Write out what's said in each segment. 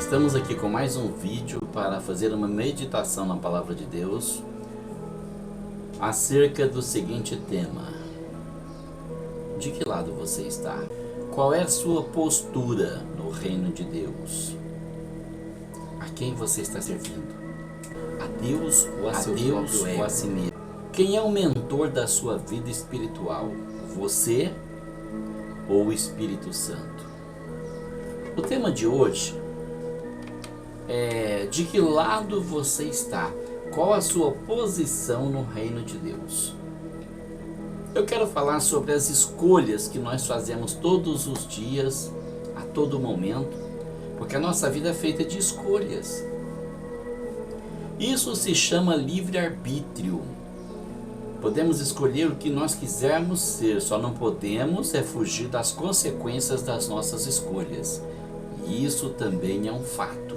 Estamos aqui com mais um vídeo para fazer uma meditação na Palavra de Deus acerca do seguinte tema: de que lado você está? Qual é a sua postura no reino de Deus? A quem você está servindo? A Deus ou a seu próprio ego? Ou a si mesmo? Quem é o mentor da sua vida espiritual? Você ou o Espírito Santo? O tema de hoje é: de que lado você está? Qual a sua posição no reino de Deus? Eu quero falar sobre as escolhas que nós fazemos todos os dias, a todo momento, porque a nossa vida é feita de escolhas. Isso se chama livre-arbítrio. Podemos escolher o que nós quisermos ser, só não podemos fugir das consequências das nossas escolhas. E isso também é um fato.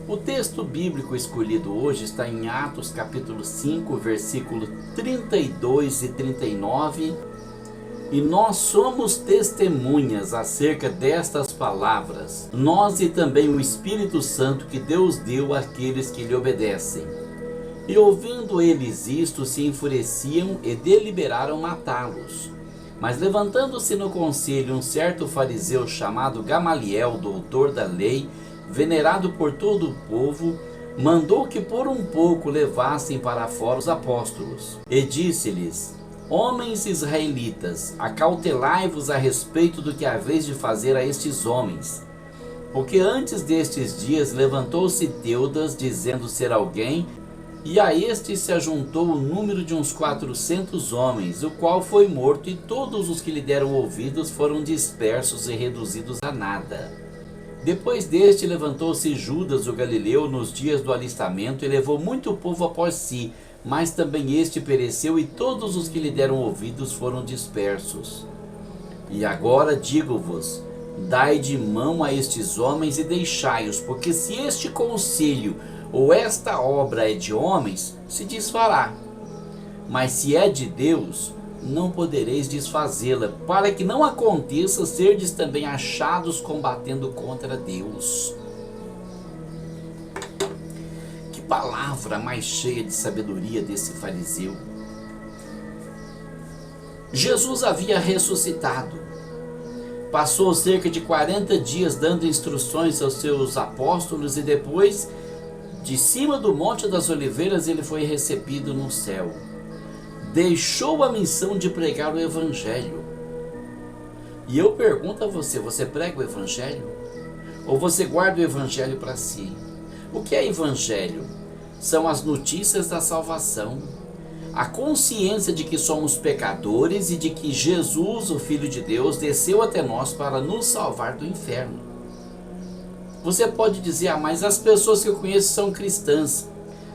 O texto bíblico escolhido hoje está em Atos capítulo 5, versículo 32 e 39. E nós somos testemunhas acerca destas palavras, nós e também o Espírito Santo que Deus deu àqueles que lhe obedecem. E ouvindo eles isto, se enfureciam e deliberaram matá-los. Mas levantando-se no conselho um certo fariseu chamado Gamaliel, doutor da lei, venerado por todo o povo, mandou que por um pouco levassem para fora os apóstolos. E disse-lhes: homens israelitas, acautelai-vos a respeito do que haveis de fazer a estes homens. Porque antes destes dias levantou-se Teudas, dizendo ser alguém, e a este se ajuntou o número de uns 400 homens, o qual foi morto, e todos os que lhe deram ouvidos foram dispersos e reduzidos a nada. Depois deste levantou-se Judas o Galileu nos dias do alistamento e levou muito povo após si, mas também este pereceu e todos os que lhe deram ouvidos foram dispersos. E agora digo-vos, dai de mão a estes homens e deixai-os, porque se este conselho ou esta obra é de homens, se desfará. Mas se é de Deus, não podereis desfazê-la, para que não aconteça serdes também achados combatendo contra Deus. Que palavra mais cheia de sabedoria desse fariseu! Jesus havia ressuscitado. Passou cerca de 40 dias dando instruções aos seus apóstolos e depois, de cima do Monte das Oliveiras, ele foi recebido no céu. Deixou a missão de pregar o Evangelho. E eu pergunto a você: você prega o Evangelho? Ou você guarda o Evangelho para si? O que é Evangelho? São as notícias da salvação, a consciência de que somos pecadores e de que Jesus, o Filho de Deus, desceu até nós para nos salvar do inferno. Você pode dizer: ah, mas as pessoas que eu conheço são cristãs.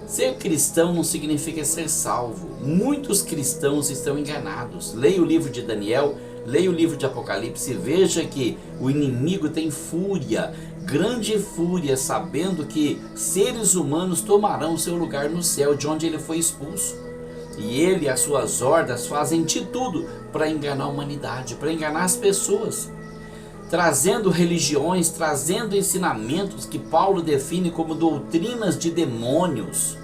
Ser cristão não significa ser salvo. Muitos cristãos estão enganados. Leia o livro de Daniel, leia o livro de Apocalipse e veja que o inimigo tem fúria, grande fúria, sabendo que seres humanos tomarão seu lugar no céu, de onde ele foi expulso. E ele e as suas hordas fazem de tudo para enganar a humanidade, para enganar as pessoas, trazendo religiões, trazendo ensinamentos que Paulo define como doutrinas de demônios,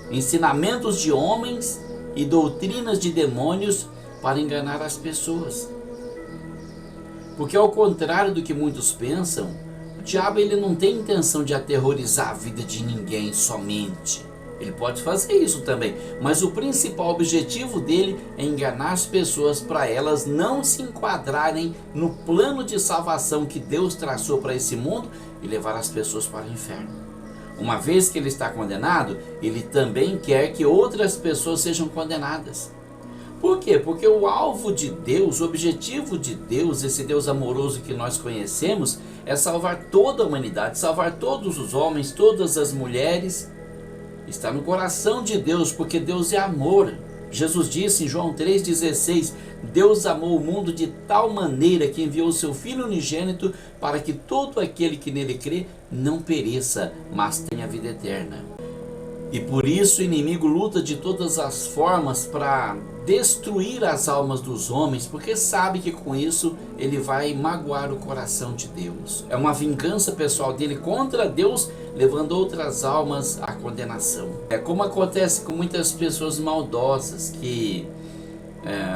ensinamentos de homens e doutrinas de demônios para enganar as pessoas. Porque ao contrário do que muitos pensam, o diabo ele não tem intenção de aterrorizar a vida de ninguém somente. Ele pode fazer isso também, mas o principal objetivo dele é enganar as pessoas para elas não se enquadrarem no plano de salvação que Deus traçou para esse mundo e levar as pessoas para o inferno. Uma vez que ele está condenado, ele também quer que outras pessoas sejam condenadas. Por quê? Porque o alvo de Deus, o objetivo de Deus, esse Deus amoroso que nós conhecemos, é salvar toda a humanidade, salvar todos os homens, todas as mulheres. Está no coração de Deus, porque Deus é amor. Jesus disse em João 3,16: Deus amou o mundo de tal maneira que enviou o seu Filho unigênito para que todo aquele que nele crê não pereça, mas tenha vida eterna. E por isso o inimigo luta de todas as formas para destruir as almas dos homens, porque sabe que com isso ele vai magoar o coração de Deus. É uma vingança pessoal dele contra Deus, levando outras almas à condenação. É como acontece com muitas pessoas maldosas que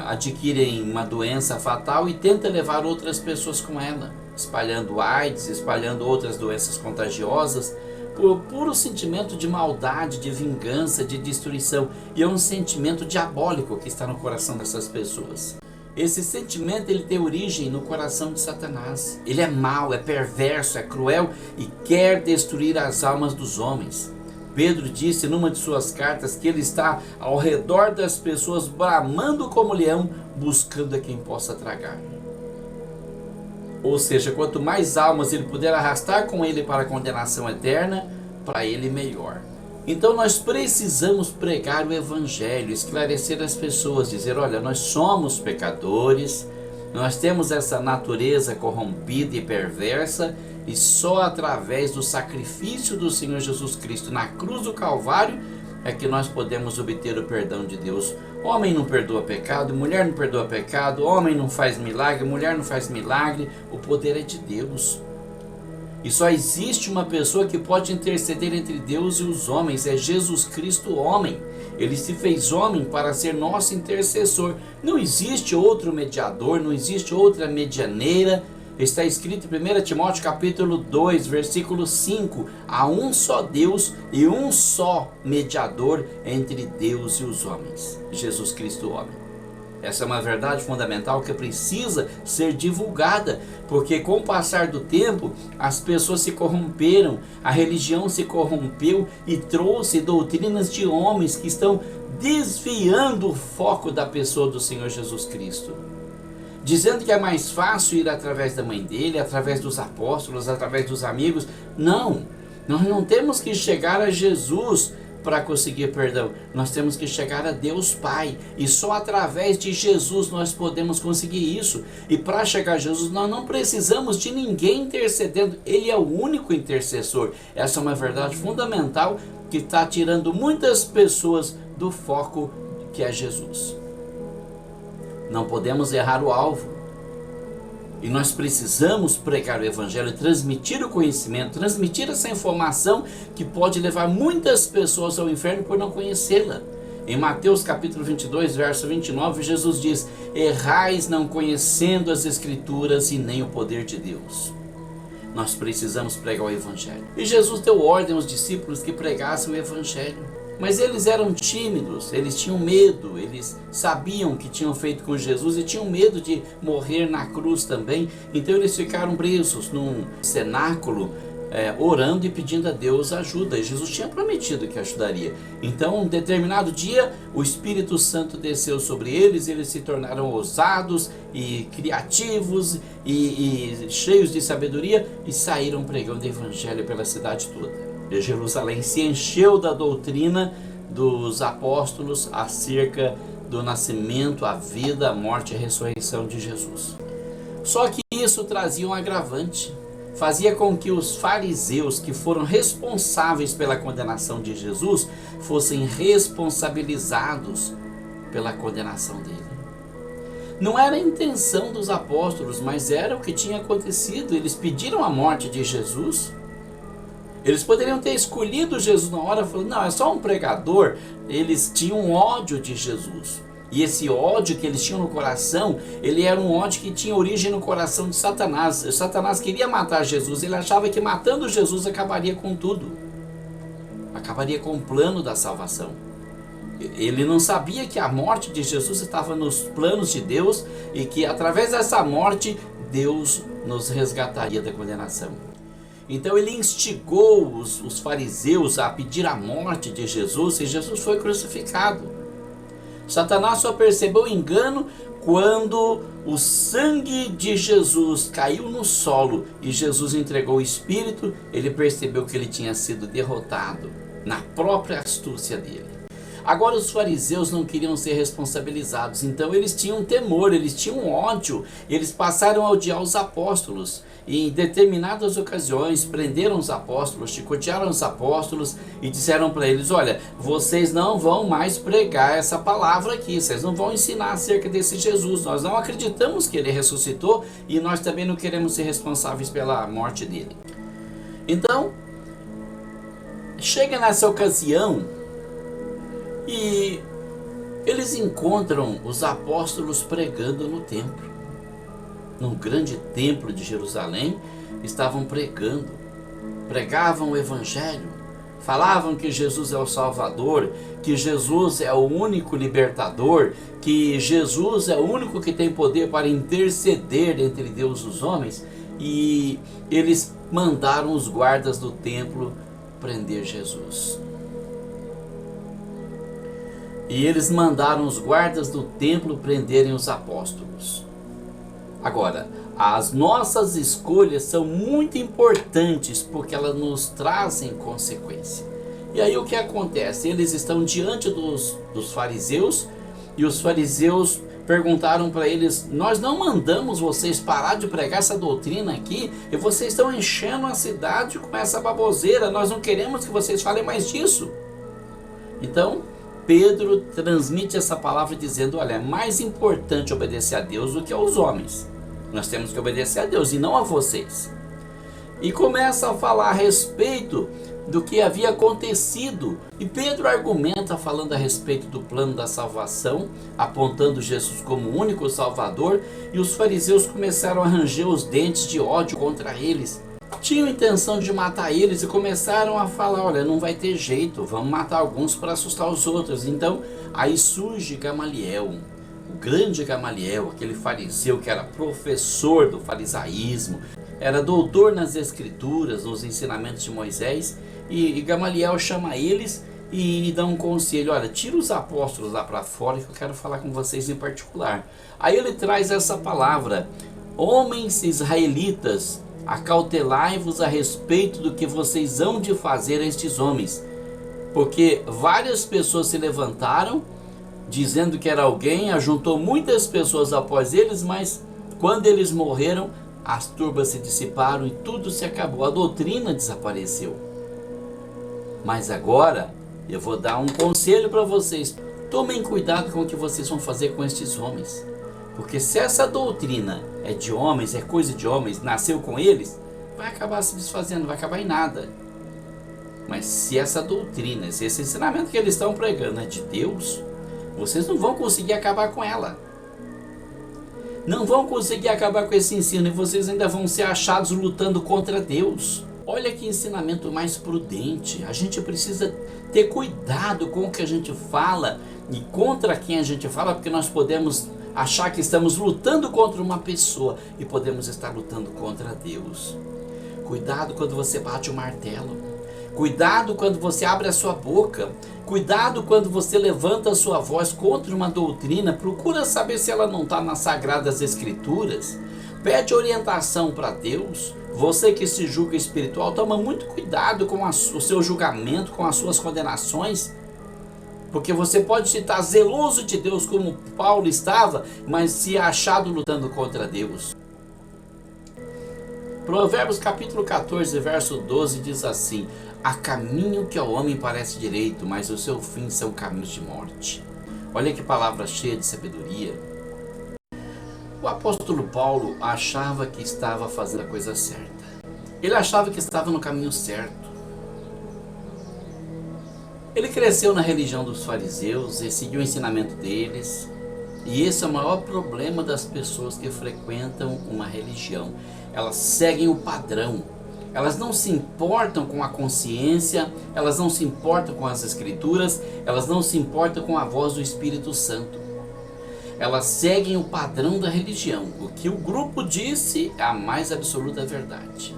adquirem uma doença fatal e tentam levar outras pessoas com ela, espalhando AIDS, espalhando outras doenças contagiosas, por puro sentimento de maldade, de vingança, de destruição. E é um sentimento diabólico que está no coração dessas pessoas. Esse sentimento ele tem origem no coração de Satanás. Ele é mau, é perverso, é cruel e quer destruir as almas dos homens. Pedro disse numa de suas cartas que ele está ao redor das pessoas, bramando como leão, buscando a quem possa tragar. Ou seja, quanto mais almas ele puder arrastar com ele para a condenação eterna, para ele melhor. Então nós precisamos pregar o Evangelho, esclarecer as pessoas, dizer: olha, nós somos pecadores, nós temos essa natureza corrompida e perversa, e só através do sacrifício do Senhor Jesus Cristo na cruz do Calvário é que nós podemos obter o perdão de Deus. Homem não perdoa pecado, mulher não perdoa pecado, homem não faz milagre, mulher não faz milagre, o poder é de Deus. E só existe uma pessoa que pode interceder entre Deus e os homens, é Jesus Cristo homem. Ele se fez homem para ser nosso intercessor. Não existe outro mediador, não existe outra medianeira. Está escrito em 1 Timóteo capítulo 2, versículo 5, há um só Deus e um só mediador entre Deus e os homens, Jesus Cristo homem. Essa é uma verdade fundamental que precisa ser divulgada, porque com o passar do tempo as pessoas se corromperam, a religião se corrompeu e trouxe doutrinas de homens que estão desviando o foco da pessoa do Senhor Jesus Cristo. Dizendo que é mais fácil ir através da mãe dele, através dos apóstolos, através dos amigos. Não, nós não temos que chegar a Jesus para conseguir perdão. Nós temos que chegar a Deus Pai. E só através de Jesus nós podemos conseguir isso. E para chegar a Jesus nós não precisamos de ninguém intercedendo. Ele é o único intercessor. Essa é uma verdade fundamental que está tirando muitas pessoas do foco que é Jesus. Não podemos errar o alvo. E nós precisamos pregar o Evangelho, transmitir o conhecimento, transmitir essa informação que pode levar muitas pessoas ao inferno por não conhecê-la. Em Mateus capítulo 22, verso 29, Jesus diz: errais não conhecendo as Escrituras e nem o poder de Deus. Nós precisamos pregar o Evangelho. E Jesus deu ordem aos discípulos que pregassem o Evangelho. Mas eles eram tímidos, eles tinham medo, eles sabiam o que tinham feito com Jesus e tinham medo de morrer na cruz também. Então eles ficaram presos num cenáculo, orando e pedindo a Deus ajuda. E Jesus tinha prometido que ajudaria. Então, um determinado dia, o Espírito Santo desceu sobre eles, eles se tornaram ousados e criativos e cheios de sabedoria e saíram pregando o Evangelho pela cidade toda. E Jerusalém se encheu da doutrina dos apóstolos acerca do nascimento, a vida, a morte e a ressurreição de Jesus. Só que isso trazia um agravante. Fazia com que os fariseus, que foram responsáveis pela condenação de Jesus, fossem responsabilizados pela condenação dele. Não era a intenção dos apóstolos, mas era o que tinha acontecido. Eles pediram a morte de Jesus. Eles poderiam ter escolhido Jesus na hora, falando: não, é só um pregador. Eles tinham ódio de Jesus. E esse ódio que eles tinham no coração, ele era um ódio que tinha origem no coração de Satanás. Satanás queria matar Jesus, ele achava que matando Jesus acabaria com tudo. Acabaria com o plano da salvação. Ele não sabia que a morte de Jesus estava nos planos de Deus e que através dessa morte Deus nos resgataria da condenação. Então ele instigou os fariseus a pedir a morte de Jesus e Jesus foi crucificado. Satanás só percebeu o engano quando o sangue de Jesus caiu no solo e Jesus entregou o Espírito. Ele percebeu que ele tinha sido derrotado na própria astúcia dele. Agora os fariseus não queriam ser responsabilizados, então eles tinham temor, eles tinham ódio, eles passaram a odiar os apóstolos. E em determinadas ocasiões prenderam os apóstolos, chicotearam os apóstolos e disseram para eles: olha, vocês não vão mais pregar essa palavra aqui, vocês não vão ensinar acerca desse Jesus, nós não acreditamos que ele ressuscitou e nós também não queremos ser responsáveis pela morte dele. Então, chega nessa ocasião e eles encontram os apóstolos pregando no templo. No grande templo de Jerusalém, estavam pregando, pregavam o evangelho, falavam que Jesus é o Salvador, que Jesus é o único libertador, que Jesus é o único que tem poder para interceder entre Deus e os homens, e eles mandaram os guardas do templo prender Jesus. E eles mandaram os guardas do templo prenderem os apóstolos. Agora, as nossas escolhas são muito importantes porque elas nos trazem consequência. E aí o que acontece? Eles estão diante dos fariseus e os fariseus perguntaram para eles: nós não mandamos vocês parar de pregar essa doutrina aqui e vocês estão enchendo a cidade com essa baboseira, nós não queremos que vocês falem mais disso. Então Pedro transmite essa palavra dizendo: olha, é mais importante obedecer a Deus do que aos homens. Nós temos que obedecer a Deus e não a vocês. E começa a falar a respeito do que havia acontecido. E Pedro argumenta falando a respeito do plano da salvação, apontando Jesus como o único Salvador, e os fariseus começaram a ranger os dentes de ódio contra eles. Tinham intenção de matar eles e começaram a falar: olha, não vai ter jeito, vamos matar alguns para assustar os outros. Então aí surge Gamaliel, o grande Gamaliel, aquele fariseu que era professor do farisaísmo, era doutor nas escrituras, nos ensinamentos de Moisés, e Gamaliel chama eles e dá um conselho: olha, tira os apóstolos lá para fora que eu quero falar com vocês em particular. Aí ele traz essa palavra: homens israelitas, acautelai-vos a respeito do que vocês hão de fazer a estes homens, porque várias pessoas se levantaram dizendo que era alguém, ajuntou muitas pessoas após eles, mas quando eles morreram, as turbas se dissiparam e tudo se acabou, a doutrina desapareceu. Mas agora eu vou dar um conselho para vocês: tomem cuidado com o que vocês vão fazer com estes homens, porque se essa doutrina é de homens, é coisa de homens, nasceu com eles, vai acabar se desfazendo, vai acabar em nada. Mas se essa doutrina, se esse ensinamento que eles estão pregando é de Deus, vocês não vão conseguir acabar com ela. Não vão conseguir acabar com esse ensino e vocês ainda vão ser achados lutando contra Deus. Olha que ensinamento mais prudente. A gente precisa ter cuidado com o que a gente fala e contra quem a gente fala, porque nós podemos achar que estamos lutando contra uma pessoa e podemos estar lutando contra Deus. Cuidado quando você bate o martelo. Cuidado quando você abre a sua boca. Cuidado quando você levanta a sua voz contra uma doutrina. Procura saber se ela não está nas Sagradas Escrituras. Pede orientação para Deus. Você que se julga espiritual, toma muito cuidado com o seu julgamento, com as suas condenações. Porque você pode estar zeloso de Deus como Paulo estava, mas se achado lutando contra Deus. Provérbios capítulo 14, verso 12 diz assim: há caminho que ao homem parece direito, mas o seu fim são caminhos de morte. Olha que palavra cheia de sabedoria. O apóstolo Paulo achava que estava fazendo a coisa certa. Ele achava que estava no caminho certo. Ele cresceu na religião dos fariseus e seguiu o ensinamento deles. E esse é o maior problema das pessoas que frequentam uma religião. Elas seguem o padrão. Elas não se importam com a consciência, elas não se importam com as escrituras, elas não se importam com a voz do Espírito Santo. Elas seguem o padrão da religião. O que o grupo disse é a mais absoluta verdade.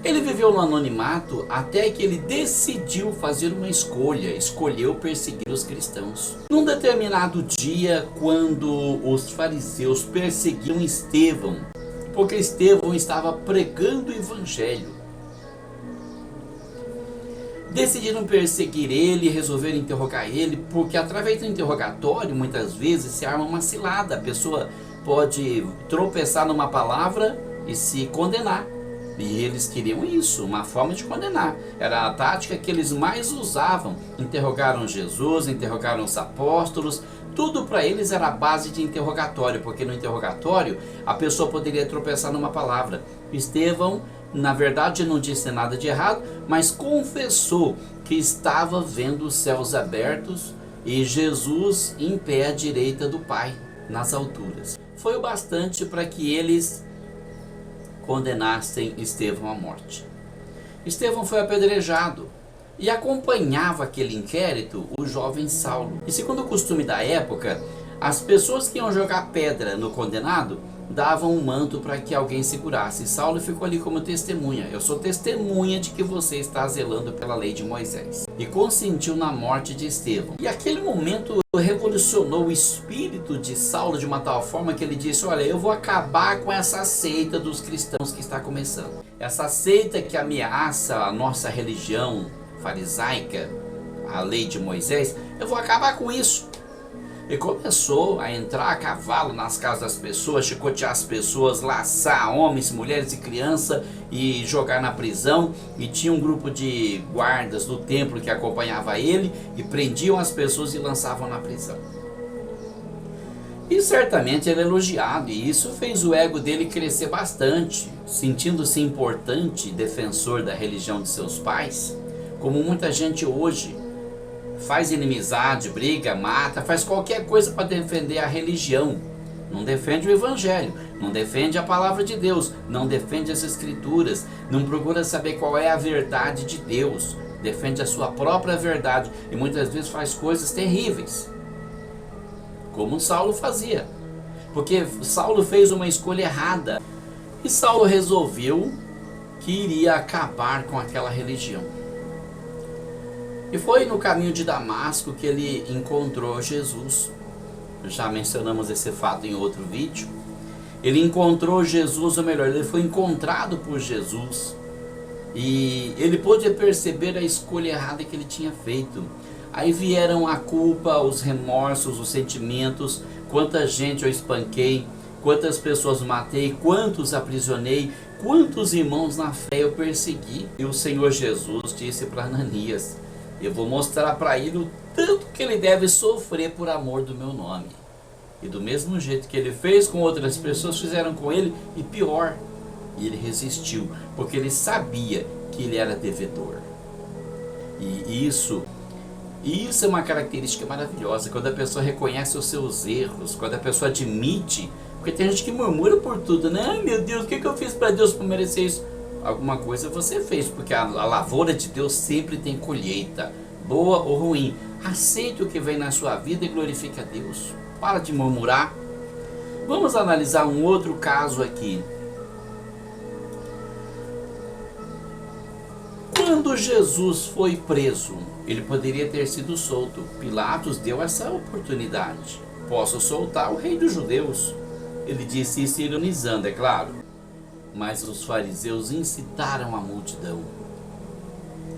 Ele viveu no anonimato até que ele decidiu fazer uma escolha, escolheu perseguir os cristãos. Num determinado dia, quando os fariseus perseguiam Estevão, porque Estevão estava pregando o evangelho, decidiram perseguir ele, resolveram interrogar ele, porque através do interrogatório, muitas vezes, se arma uma cilada. A pessoa pode tropeçar numa palavra e se condenar. E eles queriam isso, uma forma de condenar. Era a tática que eles mais usavam. Interrogaram Jesus, interrogaram os apóstolos. Tudo para eles era a base de interrogatório, porque no interrogatório a pessoa poderia tropeçar numa palavra. Estevão, na verdade, não disse nada de errado, mas confessou que estava vendo os céus abertos e Jesus em pé à direita do Pai, nas alturas. Foi o bastante para que eles condenassem Estevão à morte. Estevão foi apedrejado e acompanhava aquele inquérito o jovem Saulo. E segundo o costume da época, as pessoas que iam jogar pedra no condenado davam um manto para que alguém segurasse. E Saulo ficou ali como testemunha. Eu sou testemunha de que você está zelando pela lei de Moisés. E consentiu na morte de Estevão. E aquele momento revolucionou o espírito de Saulo de uma tal forma que ele disse: olha, eu vou acabar com essa seita dos cristãos que está começando. Essa seita que ameaça a nossa religião farisaica, a lei de Moisés, eu vou acabar com isso. E começou a entrar a cavalo nas casas das pessoas, chicotear as pessoas, laçar homens, mulheres e crianças e jogar na prisão. E tinha um grupo de guardas do templo que acompanhava ele e prendiam as pessoas e lançavam na prisão. E certamente ele é elogiado, e isso fez o ego dele crescer bastante, sentindo-se importante, defensor da religião de seus pais, como muita gente hoje faz inimizade, briga, mata, faz qualquer coisa para defender a religião. Não defende o evangelho, não defende a palavra de Deus, não defende as escrituras, não procura saber qual é a verdade de Deus, defende a sua própria verdade e muitas vezes faz coisas terríveis, como Saulo fazia, porque Saulo fez uma escolha errada e Saulo resolveu que iria acabar com aquela religião. E foi no caminho de Damasco que ele encontrou Jesus. Já mencionamos esse fato em outro vídeo. Ele encontrou Jesus, ou melhor, ele foi encontrado por Jesus. E ele pôde perceber a escolha errada que ele tinha feito. Aí vieram a culpa, os remorsos, os sentimentos. Quanta gente eu espanquei, quantas pessoas matei, quantos aprisionei, quantos irmãos na fé eu persegui. E o Senhor Jesus disse para Ananias: eu vou mostrar para ele o tanto que ele deve sofrer por amor do meu nome. E do mesmo jeito que ele fez com outras pessoas, fizeram com ele, e pior. E ele resistiu, porque ele sabia que ele era devedor. E isso é uma característica maravilhosa, quando a pessoa reconhece os seus erros, quando a pessoa admite. Porque tem gente que murmura por tudo, né? Ai meu Deus, o que eu fiz para Deus para merecer isso? Alguma coisa você fez, porque a lavoura de Deus sempre tem colheita, boa ou ruim. Aceite o que vem na sua vida e glorifique a Deus. Para de murmurar. Vamos analisar um outro caso aqui. Quando Jesus foi preso, ele poderia ter sido solto. Pilatos deu essa oportunidade. Posso soltar o rei dos judeus. Ele disse isso ironizando, é claro. Mas os fariseus incitaram a multidão.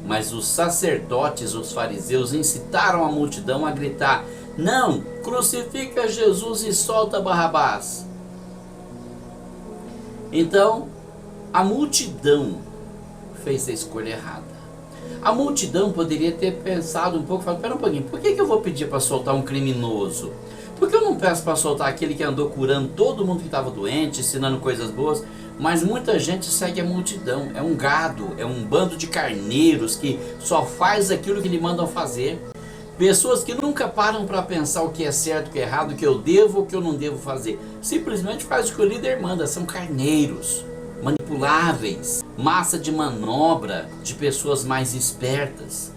Mas os sacerdotes, os fariseus, incitaram a multidão a gritar: não, crucifica Jesus e solta Barrabás. Então, a multidão fez a escolha errada. A multidão poderia ter pensado um pouco, falado: pera um pouquinho, por que eu vou pedir para soltar um criminoso? Por que eu não peço para soltar aquele que andou curando todo mundo que estava doente, ensinando coisas boas? Mas muita gente segue a multidão, é um gado, é um bando de carneiros que só faz aquilo que lhe mandam fazer. Pessoas que nunca param para pensar o que é certo, o que é errado, o que eu devo, o que eu não devo fazer. Simplesmente faz o que o líder manda, são carneiros, manipuláveis, massa de manobra de pessoas mais espertas.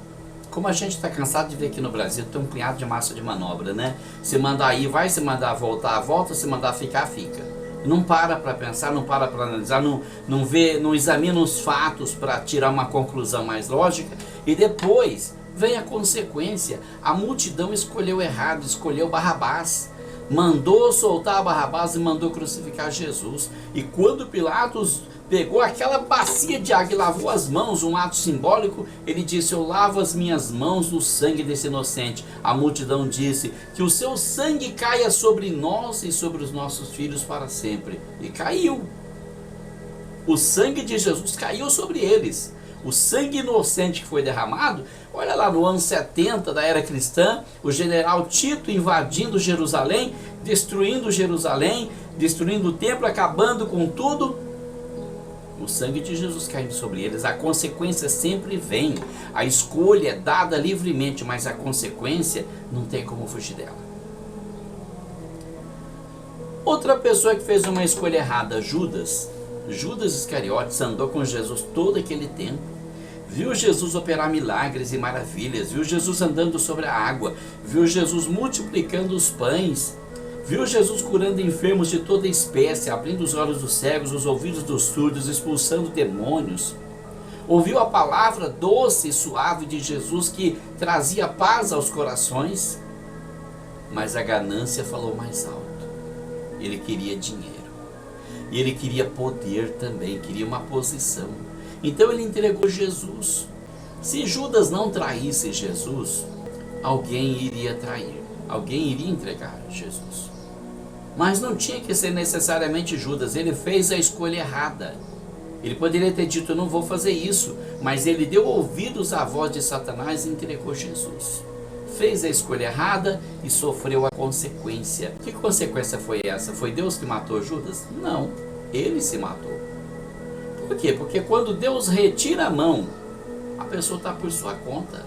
Como a gente está cansado de ver aqui no Brasil, tem um punhado de massa de manobra, né? Se mandar ir, vai, se mandar voltar, volta, se mandar ficar, fica. Não para pensar, não para analisar, não vê, não examina os fatos para tirar uma conclusão mais lógica. E depois vem a consequência. A multidão escolheu errado, escolheu Barrabás. mandou soltar Barrabás e mandou crucificar Jesus. E quando Pilatos pegou aquela bacia de água e lavou as mãos, um ato simbólico, ele disse: eu lavo as minhas mãos no sangue desse inocente. A multidão disse: que o seu sangue caia sobre nós e sobre os nossos filhos para sempre. E caiu. O sangue de Jesus caiu sobre eles. O sangue inocente que foi derramado, olha lá no ano 70 da era cristã, o general Tito invadindo Jerusalém, destruindo o templo, acabando com tudo. O sangue de Jesus caindo sobre eles. A consequência sempre vem. A escolha é dada livremente, mas a consequência não tem como fugir dela. Outra pessoa que fez uma escolha errada, Judas Iscariotes, andou com Jesus todo aquele tempo, viu Jesus operar milagres e maravilhas, viu Jesus andando sobre a água, viu Jesus multiplicando os pães, viu Jesus curando enfermos de toda espécie, abrindo os olhos dos cegos, os ouvidos dos surdos, expulsando demônios. Ouviu a palavra doce e suave de Jesus que trazia paz aos corações, mas a ganância falou mais alto. Ele queria dinheiro. E ele queria poder também, queria uma posição. Então ele entregou Jesus. Se Judas não traísse Jesus, alguém iria trair. Alguém iria entregar Jesus. Mas não tinha que ser necessariamente Judas. Ele fez a escolha errada. Ele poderia ter dito: eu não vou fazer isso. Mas ele deu ouvidos à voz de Satanás e entregou Jesus. Fez a escolha errada e sofreu a consequência. Que consequência foi essa? Foi Deus que matou Judas? Não, ele se matou. Por quê? Porque quando Deus retira a mão, a pessoa está por sua conta.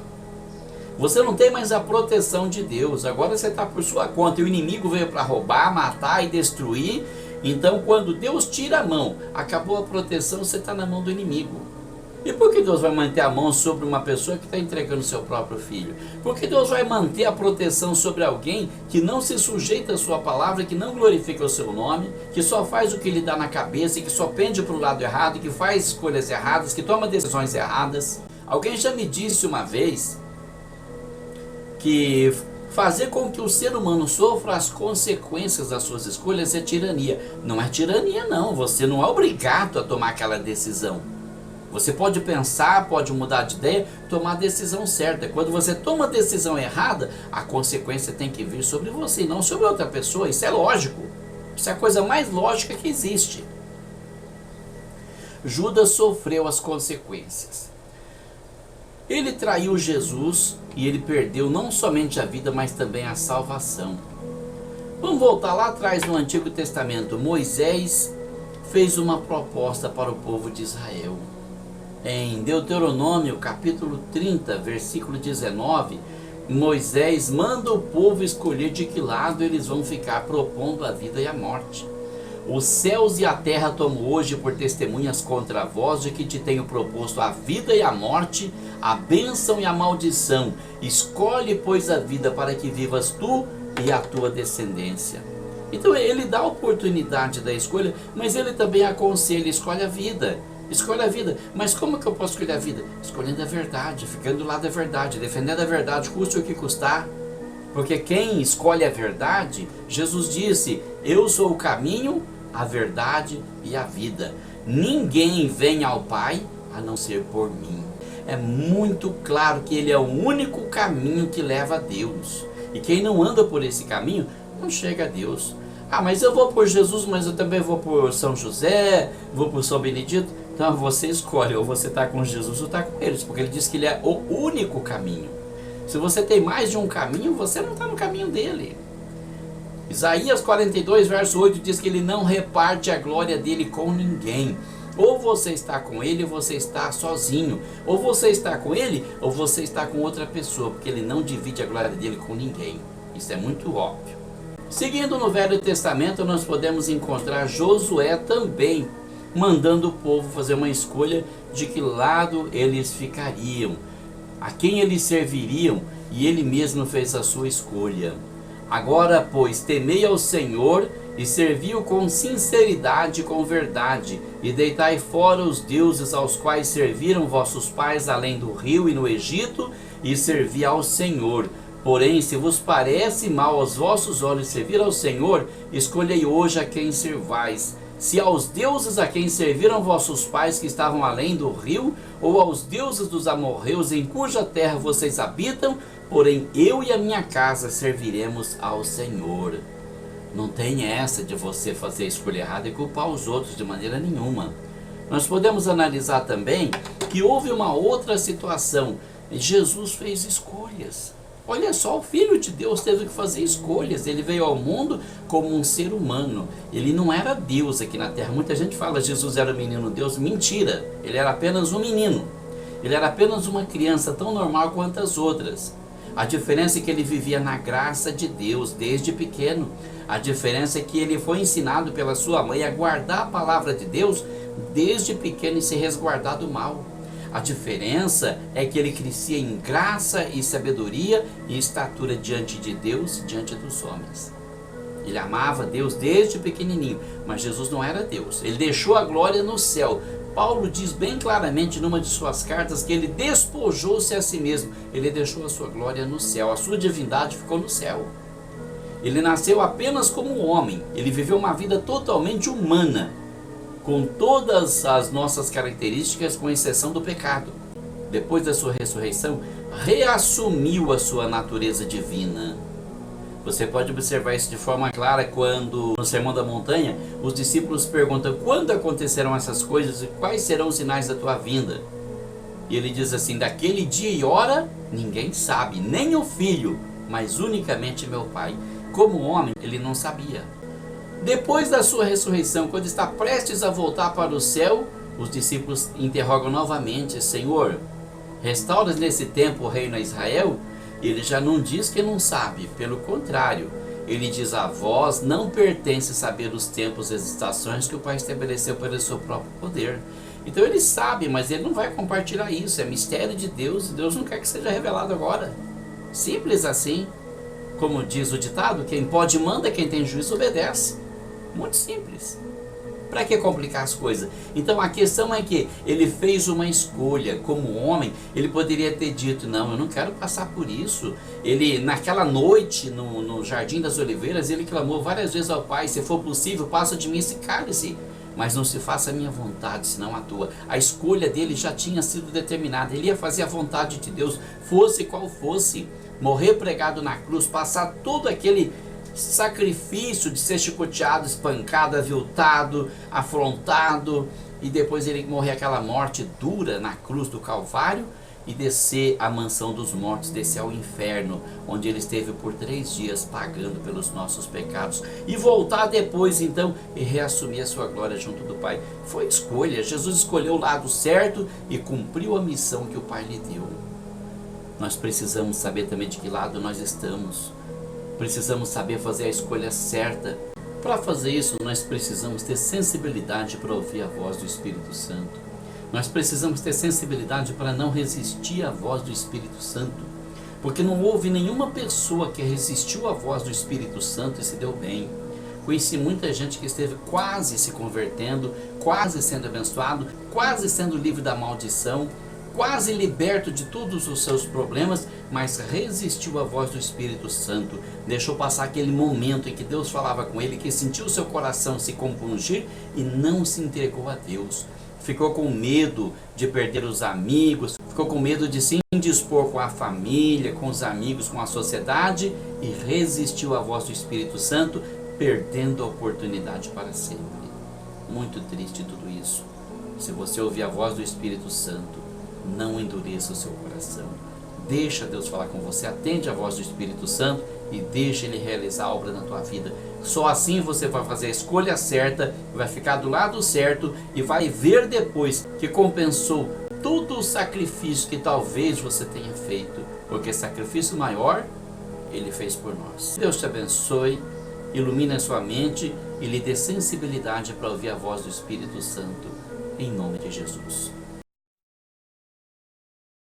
Você não tem mais a proteção de Deus, agora você está por sua conta. E o inimigo veio para roubar, matar e destruir. Então quando Deus tira a mão, acabou a proteção, você está na mão do inimigo. E por que Deus vai manter a mão sobre uma pessoa que está entregando seu próprio filho? Por que Deus vai manter a proteção sobre alguém que não se sujeita à sua palavra, que não glorifica o seu nome, que só faz o que lhe dá na cabeça, que só pende para o lado errado, que faz escolhas erradas, que toma decisões erradas? Alguém já me disse uma vez que fazer com que o ser humano sofra as consequências das suas escolhas é tirania. Não é tirania não, você não é obrigado a tomar aquela decisão. Você pode pensar, pode mudar de ideia, tomar a decisão certa. Quando você toma a decisão errada, a consequência tem que vir sobre você e não sobre outra pessoa. Isso é lógico. Isso é a coisa mais lógica que existe. Judas sofreu as consequências. Ele traiu Jesus e ele perdeu não somente a vida, mas também a salvação. Vamos voltar lá atrás no Antigo Testamento. Moisés fez uma proposta para o povo de Israel. Em Deuteronômio capítulo 30, versículo 19, Moisés manda o povo escolher de que lado eles vão ficar, propondo a vida e a morte. Os céus e a terra tomo hoje por testemunhas contra vós de que te tenho proposto a vida e a morte, a bênção e a maldição. Escolhe, pois, a vida para que vivas tu e a tua descendência. Então ele dá a oportunidade da escolha, mas ele também aconselha: escolhe a vida. Escolha a vida. Mas como que eu posso escolher a vida? Escolhendo a verdade, ficando do lado da verdade, defendendo a verdade, custe o que custar. Porque quem escolhe a verdade, Jesus disse: eu sou o caminho, a verdade e a vida. Ninguém vem ao Pai a não ser por mim. É muito claro que ele é o único caminho que leva a Deus. E quem não anda por esse caminho, não chega a Deus. Ah, mas eu vou por Jesus, mas eu também vou por São José, vou por São Benedito. Então você escolhe, ou você está com Jesus ou está com eles, porque ele diz que ele é o único caminho. Se você tem mais de um caminho, você não está no caminho dele. Isaías 42, verso 8 diz que ele não reparte a glória dele com ninguém. Ou você está com ele ou você está sozinho. Ou você está com ele ou você está com outra pessoa, porque ele não divide a glória dele com ninguém. Isso é muito óbvio. Seguindo no Velho Testamento, nós podemos encontrar Josué também mandando o povo fazer uma escolha de que lado eles ficariam, a quem eles serviriam, e ele mesmo fez a sua escolha. Agora, pois, temei ao Senhor e servi-o com sinceridade e com verdade, e deitai fora os deuses aos quais serviram vossos pais além do rio e no Egito, e servi ao Senhor. Porém, se vos parece mal aos vossos olhos servir ao Senhor, escolhei hoje a quem servais. Se aos deuses a quem serviram vossos pais que estavam além do rio, ou aos deuses dos amorreus em cuja terra vocês habitam, porém eu e a minha casa serviremos ao Senhor. Não tenha essa de você fazer a escolha errada e culpar os outros de maneira nenhuma. Nós podemos analisar também que houve uma outra situação. Jesus fez escolhas. Olha só, o Filho de Deus teve que fazer escolhas. Ele veio ao mundo como um ser humano. Ele não era Deus aqui na terra. Muita gente fala que Jesus era o menino Deus. Mentira, ele era apenas um menino. Ele era apenas uma criança tão normal quanto as outras. A diferença é que ele vivia na graça de Deus desde pequeno. A diferença é que ele foi ensinado pela sua mãe a guardar a palavra de Deus desde pequeno e se resguardar do mal. A diferença é que ele crescia em graça e sabedoria e estatura diante de Deus e diante dos homens. Ele amava Deus desde pequenininho, mas Jesus não era Deus. Ele deixou a glória no céu. Paulo diz bem claramente numa de suas cartas que ele despojou-se a si mesmo. Ele deixou a sua glória no céu, a sua divindade ficou no céu. Ele nasceu apenas como um homem. Ele viveu uma vida totalmente humana, com todas as nossas características, com exceção do pecado. Depois da sua ressurreição, reassumiu a sua natureza divina. Você pode observar isso de forma clara quando, no Sermão da Montanha, os discípulos perguntam: quando acontecerão essas coisas e quais serão os sinais da tua vinda? E ele diz assim: daquele dia e hora, ninguém sabe, nem o Filho, mas unicamente meu Pai. Como homem, ele não sabia. Depois da sua ressurreição, quando está prestes a voltar para o céu, os discípulos interrogam novamente: Senhor, restauras nesse tempo o reino a Israel? Ele já não diz que não sabe, pelo contrário, ele diz: a vós não pertence saber os tempos e as estações que o Pai estabeleceu pelo seu próprio poder. Então ele sabe, mas ele não vai compartilhar isso, é mistério de Deus, e Deus não quer que seja revelado agora. Simples assim. Como diz o ditado, quem pode manda, quem tem juízo obedece. Muito simples. Para que complicar as coisas? Então a questão é que ele fez uma escolha. Como homem, ele poderia ter dito: não, eu não quero passar por isso. Ele, naquela noite no Jardim das Oliveiras, ele clamou várias vezes ao Pai: se for possível, passa de mim esse cálice, mas não se faça a minha vontade, senão a tua. A escolha dele já tinha sido determinada. Ele ia fazer a vontade de Deus, fosse qual fosse. Morrer pregado na cruz, passar todo aquele sacrifício de ser chicoteado, espancado, aviltado, afrontado, e depois ele morrer aquela morte dura na cruz do Calvário e descer à mansão dos mortos, descer ao inferno, onde ele esteve por 3 dias pagando pelos nossos pecados, e voltar depois então e reassumir a sua glória junto do Pai. Foi escolha. Jesus escolheu o lado certo e cumpriu a missão que o Pai lhe deu. Nós precisamos saber também de que lado nós estamos. Precisamos saber fazer a escolha certa. Para fazer isso, nós precisamos ter sensibilidade para ouvir a voz do Espírito Santo. Nós precisamos ter sensibilidade para não resistir à voz do Espírito Santo. Porque não houve nenhuma pessoa que resistiu à voz do Espírito Santo e se deu bem. Conheci muita gente que esteve quase se convertendo, quase sendo abençoado, quase sendo livre da maldição, quase liberto de todos os seus problemas, mas resistiu à voz do Espírito Santo, deixou passar aquele momento em que Deus falava com ele, que sentiu seu coração se compungir e não se entregou a Deus. Ficou com medo de perder os amigos, ficou com medo de se indispor com a família, com os amigos, com a sociedade, e resistiu à voz do Espírito Santo, perdendo a oportunidade para sempre. Muito triste tudo isso. Se você ouvir a voz do Espírito Santo, não endureça o seu coração. Deixa Deus falar com você, atende a voz do Espírito Santo e deixa Ele realizar a obra na tua vida. Só assim você vai fazer a escolha certa, vai ficar do lado certo e vai ver depois que compensou todo o sacrifício que talvez você tenha feito, porque sacrifício maior Ele fez por nós. Deus te abençoe, ilumine a sua mente e lhe dê sensibilidade para ouvir a voz do Espírito Santo, em nome de Jesus.